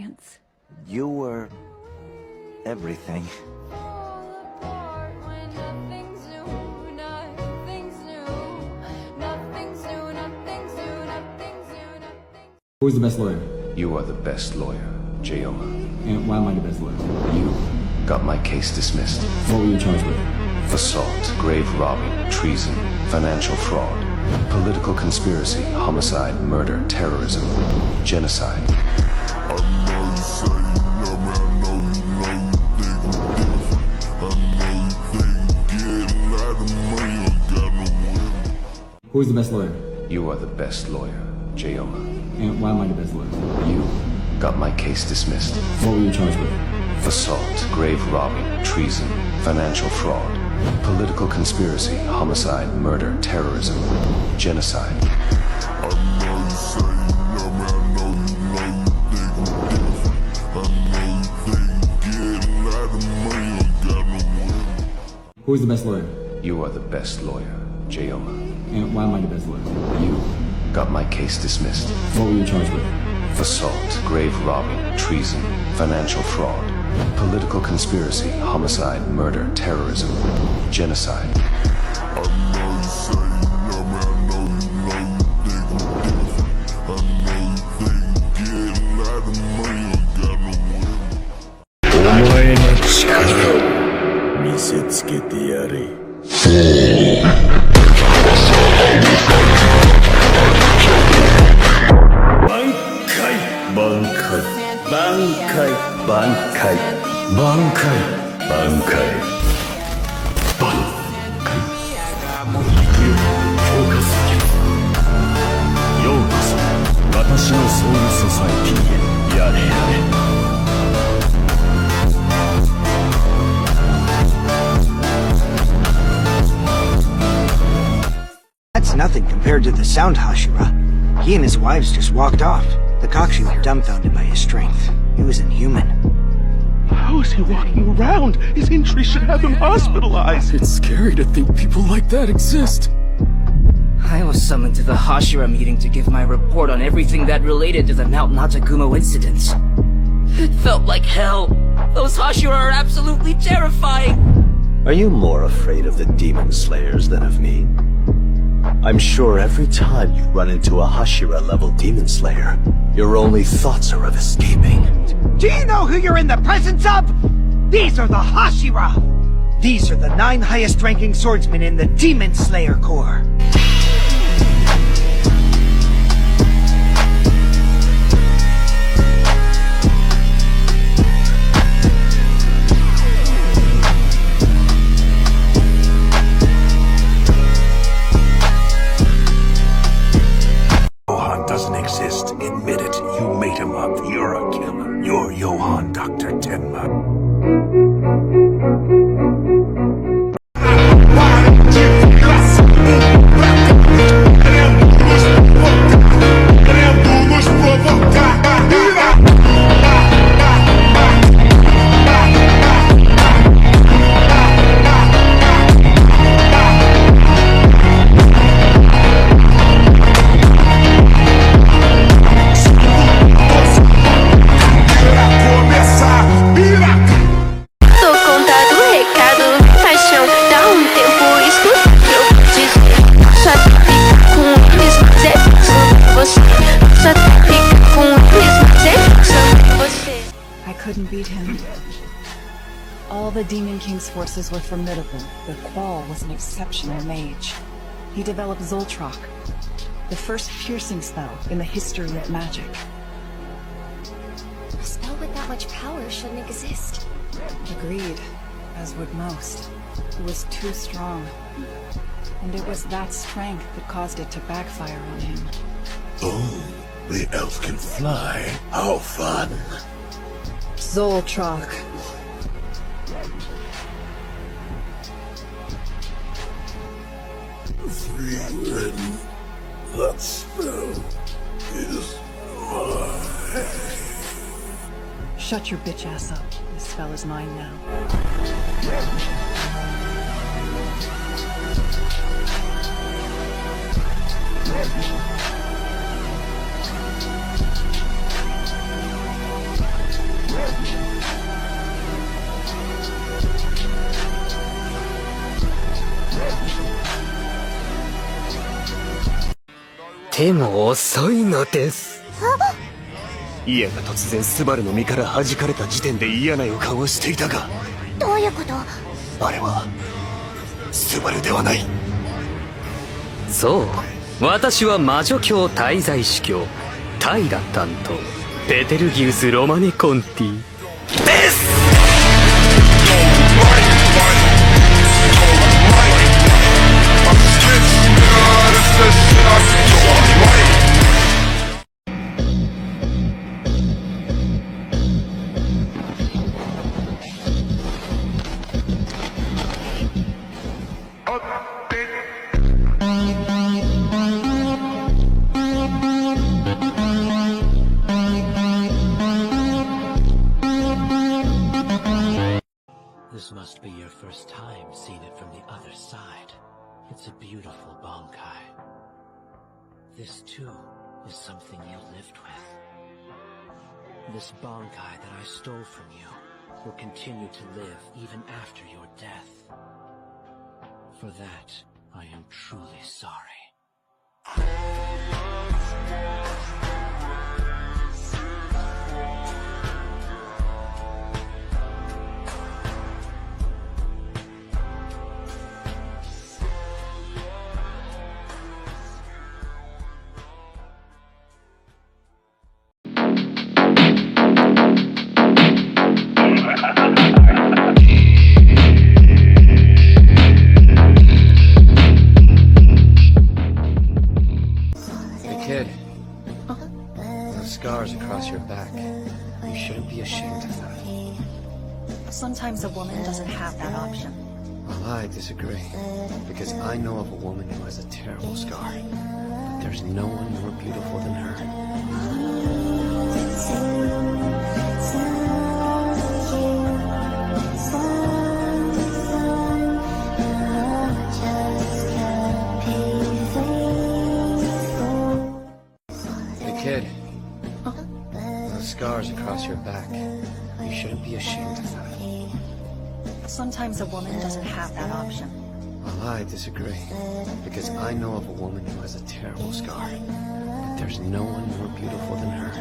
experience. You were everything. Who's the best lawyer? You are the best lawyer, Jayoma. And why am I the best lawyer? You got my case dismissed. What were you charged with? Assault, grave robbing, treason, financial fraud, political conspiracy, homicide, murder, terrorism, genocide. Who's the best lawyer? You are the best lawyer, Jayoma. And why am I the best lawyer? You got my case dismissed. What were you charged with? Assault, grave robbing, treason, financial fraud, political conspiracy, homicide, murder, terrorism, genocide. Who's the best lawyer? You are the best lawyer, Jayoma. And why am I the best lawyer? You got my case dismissed. What were you charged with? Assault, grave robbing, treason, financial fraud, political conspiracy, homicide, murder, terrorism, genocide. That's nothing compared to the sound Hashira. He and his wives just walked off. The Kakshi were dumbfounded by his strength. He was inhuman. How is he walking around? His injury should have him hospitalized. It's scary to think people like that exist. I was summoned to the Hashira meeting to give my report on everything that related to the Mount Natagumo incidents. It felt like hell. Those Hashira are absolutely terrifying. Are you more afraid of the demon slayers than of me? I'm sure every time you run into a Hashira-level demon slayer, your only thoughts are of escaping. Do you know who you're in the presence of? These are the Hashira! These are the 9 highest-ranking swordsmen in the Demon Slayer Corps. Johan doesn't exist. Admit it. You made him up. You're a killer. You're Johan, Dr. Tenma. I couldn't beat him. All the Demon King's forces were formidable, but Qual was an exceptional mage. He developed Zoltrak, the first piercing spell in the history of magic. A spell with that much power shouldn't exist. Agreed, as would most. It was too strong. And it was that strength that caused it to backfire on him. Oh, the elf can fly. How fun. Zoltrak. Rewritten. That spell is mine. Shut your bitch ass up. This spell is mine now. でも遅いのです。イエンが突然スバルの身から弾かれた時点で嫌な予感をしていたが、どういうこと？あれはスバルではない。そう、私は魔女教滞在司教タイラ担当ペテルギウス・ロマネ・コンティです。This must be your first time seeing it from the other side. It's a beautiful bonkai. This too is something you lived with. This bonkai that I stole from you will continue to live even after your death. For that, I am truly sorry. Kid, those scars across your back, you shouldn't be ashamed of that. Sometimes a woman doesn't have that option. Well, I disagree, because I know of a woman who has a terrible scar, but there's no one more beautiful than her. Kid, those scars across your back, you shouldn't be ashamed of that. Sometimes a woman doesn't have that option. Well, I disagree, because I know of a woman who has a terrible scar, but there's no one more beautiful than her.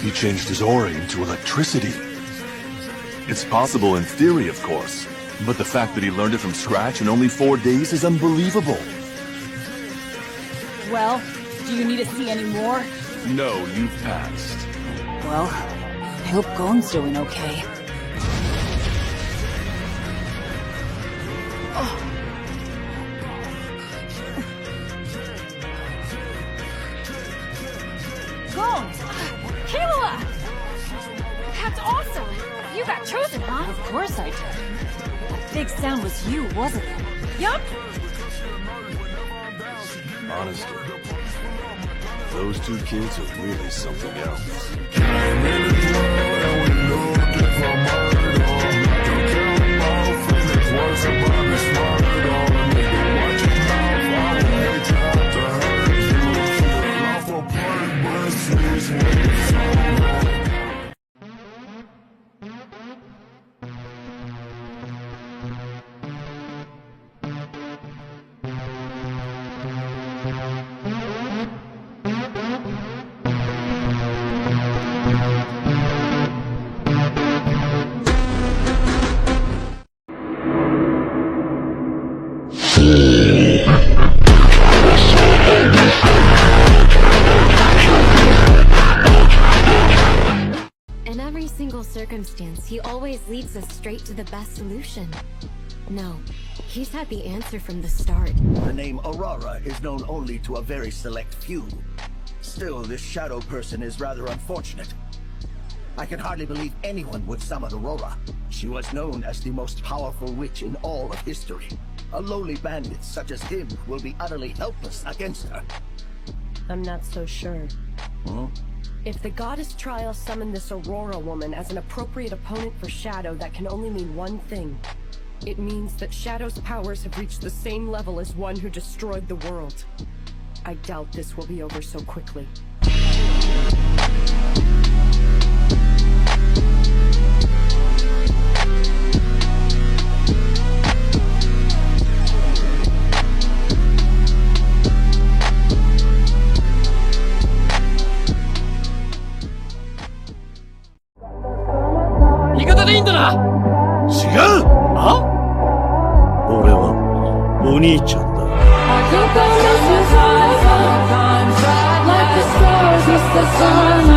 He changed his aura into electricity. It's possible in theory, of course, but the fact that he learned it from scratch in only 4 days is unbelievable. Well, do you need to see any more? No, you've passed. Well, I hope Gon's doing okay. Gon! Killua! That's awesome! You got chosen, huh? Of course I did. That big sound was you, wasn't it? Yup! Honestly, those two kids are really something else. In every single circumstance, he always leads us straight to the best solution. No, he's had the answer from the start. The name Aurora is known only to a very select few. Still, this shadow person is rather unfortunate. I can hardly believe anyone would summon Aurora. She was known as the most powerful witch in all of history. A lowly bandit such as him will be utterly helpless against her. I'm not so sure. Hmm? If the goddess Trial summoned this Aurora woman as an appropriate opponent for Shadow, that can only mean one thing. It means that Shadow's powers have reached the same level as one who destroyed the world. I doubt this will be over so quickly.俺はお兄ちゃんだ。Like the stars, it's the sun.